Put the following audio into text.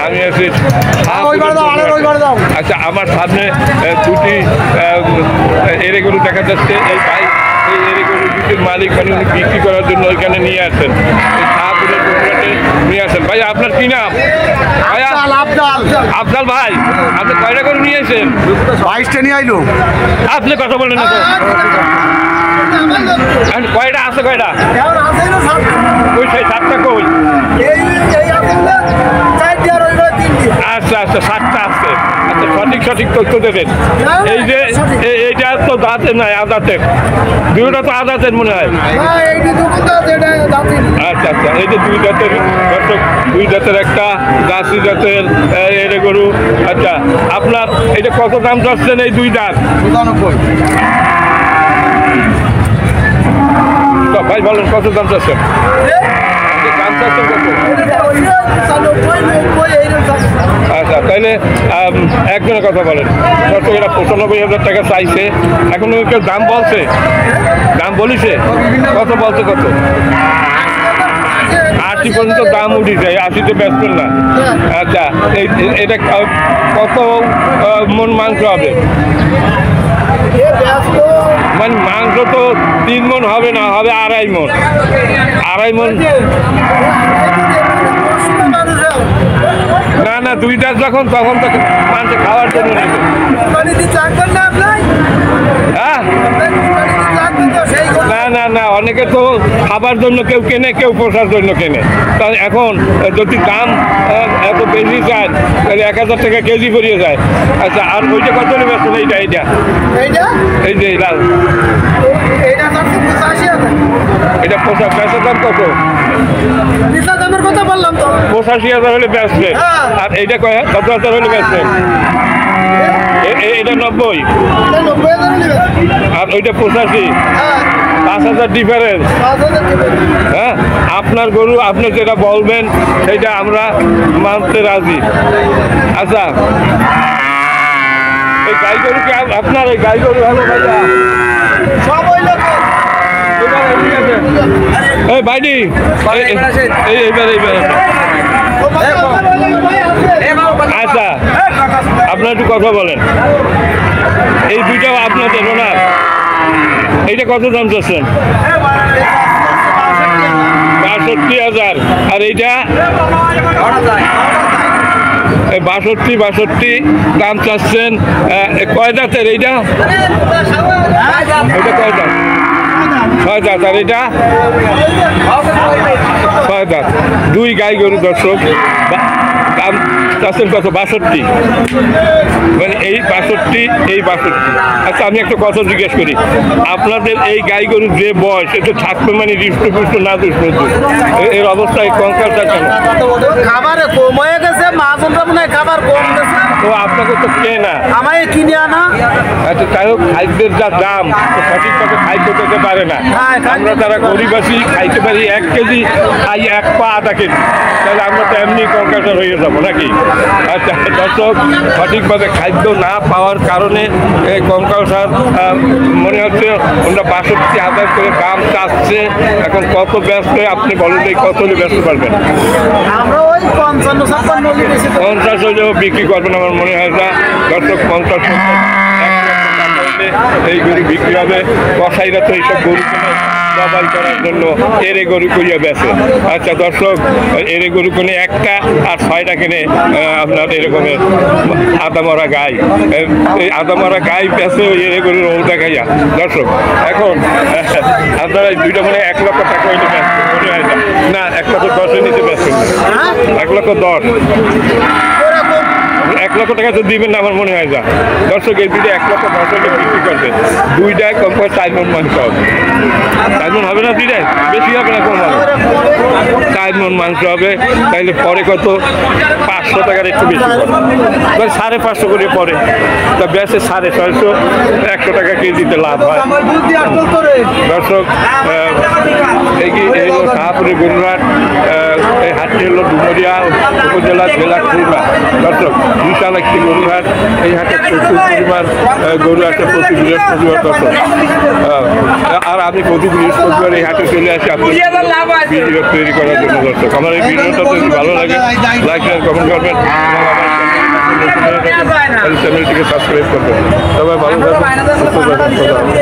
আমি আছি। আচ্ছা, আমার সামনে দুটি এরে গরু দেখা যাচ্ছে। এই ভাই এই এরে গরু দুটির মালিক মানে বিক্রি করার জন্য ওইখানে নিয়ে আসেন, এই শাহপুরের গরুটাতে নিয়ে আসেন। ভাই আপনার কি নাম? ভাইয়া আফজাল ভাই, আপনি কয়টা গরু নিয়ে আসেন? 22টা নিয়ে আইলো। আপনি কথা বলেন না তো, কয়টা আছে? কয়টা কই? সেই 7টা কই? আচ্ছা আচ্ছা, 7টা আছে। আচ্ছা, সঠিক তথ্য দেবেন। এই যে এইটা তো দাঁতের নাই, আদাতের। দুইটা তো আদাতের মনে হয়। আচ্ছা আচ্ছা, এই যে 2 জাতের দর্শক, 2 জাতের একটা জার্সি জাতের এরে গরু। আচ্ছা, আপনার এটা কত দাম চাচ্ছেন এই 2 জাত? 95। ভাই বলেন কত দাম চাচ্ছেন? দাম চাচ্ছেন কত? আচ্ছা, তাইলে একজনের কথা বলেন। দর্শক, এরা 95,000 টাকা চাইছে। এখন কেউ দাম বলছে? দাম বলিছে? কত বলছে? কত? 80 পর্যন্ত দাম উঠে যায়, 80-তে বেচবেন না? আচ্ছা, এটা কত মন মাংস হবে? মানে মাংস তো 3 মন হবে না, হবে 2.5 মন। 2.5 মন না না, 2টা যখন তখন তো মানুষ খাওয়ার জন্য নেবে। হ্যাঁ, না না না, অনেকে তো খাবার জন্য কেউ কেনে, কেউ পোষার জন্য কেনে। তাই এখন যদি দাম এত বেশি চায় তাহলে 1000 টাকা কেজি পড়িয়ে যায়। আচ্ছা, আর ওইটা কত নেবে? এইটা এই যে লাল, এটা পোশাক বেচার দাম কত? 85,000 হলে বেচবে। আর এইটা কত হাজার হলে বেচবেন? এটা 90। আর ওইটা 85। 5,000 ডিফারেন্স। হ্যাঁ, আপনার গরু আপনি যেটা বলবেন সেইটা আমরা মানতে রাজি। আচ্ছা, এই গাই গরু কি আপনার? এই গাই গরু হলো ভাইয়া এই ভাইডি, আচ্ছা, আপনার একটু কথা বলেন। এই 2টা আপনাদের ওনার, এইটা কত দাম চাচ্ছেন? 62,000। আর এইটা 62 দাম চাচ্ছেন। কয় দাঁতের এইটা? এটা কয় দাঁত? 6 দাঁত। আর এটা 6 দাঁত। 2 গাই গরু দর্শক। দাম চাচ্ছেন কত? 62। মানে এই 62, এই 62। আচ্ছা, আমি একটা কথা জিজ্ঞেস করি, আপনাদের এই গাই গরুর যে বয়স, এটা থাকবে মানে হৃষ্টপুষ্ট না দুষ্ট? এর অবস্থায় কঙ্কালটা কেন? খাবার কম হয়ে গেছে, মাছটা মনে হয় খাবার কম গেছে। তো আপনাকে তো কেনা, আমায় কিনে আনা। আচ্ছা, তাই হোক, খাদ্যের যা দাম, তো সঠিকভাবে খাদ্য খেতে পারে না। আমরা যারা গরিবাসী খাইতে পারি 1 কেজি, খাই 1 পা 1/2 কেজি, তাহলে আমরা তো এমনি কঙ্কালটা হয়ে যাবো নাকি? আচ্ছা দর্শক, সঠিকভাবে খাদ্য না পাওয়ার কারণে এই কঙ্কালসার মনে হচ্ছে ওরা 62,000 করে দাম চাচ্ছে। এখন কত ব্যস্ত আপনি বলেন, এই কত হলে ব্যস্ত পারবেন? আমরা ওই 50 হলেও বিক্রি করবেন আমার মনে হয় না। দর্শক, 50 এই গরু বিক্রি হবে। কসাইরা তো এইসব গরু জবাই করার জন্য এরে গরু করিয়া বেচে। আচ্ছা দর্শক, এরে গরু কোনে একটা আর 6টা কেনে আপনার এরকমের আদামরা গাই। এই আদামরা গাই বেচে ওই এরে গরুর ওটা খাইয়া। দর্শক, এখন আপনারা 2টা মানে 1 লক্ষ টাকা হইলে বেচবেন মনে হয় না? 1,10,000 নিতে বেচবেন? 1,10,000। 1 লক্ষ টাকা তো দিবেন না আমার মনে হয় যা। দর্শক, এই 2টা 1,10,000 বিক্রি করবেন। 2টায় কম করে 4 মন মাংস হবে। 4 মন হবে না? 2টায় বেশি হবে না, কম হবে? 4 মন মাংস হবে। তাইলে পরে কত? 500 টাকার একটু বেশি পড়ে, 550 করে পরে। তা বেশে 650, 100 টাকা কেজিতে লাভ হয়। দর্শক, এই শাহপুরের গরুরহাট, এই হাটটি হাটটি হলো ডুমুরিয়া উপজেলা জেলা খুলনা। দর্শক বিশাল একটি গরুর হাট। এই হাটে প্রচুর পরিমাণ গরু আছে প্রতি বৃহস্পতিবার। দর্শক আর আমি প্রতি বৃহস্পতিবার এই হাটে চলে আসি আপনার ভিডিও তৈরি করার জন্য। দর্শক আমার এই ভিডিওটা যদি ভালো লাগে লাইক শেয়ার কমেন্ট করবেন, চ্যানেলটিকে সাবস্ক্রাইব করবেন। সবাই ভালো থাকবেন, সুস্থ থাকবেন।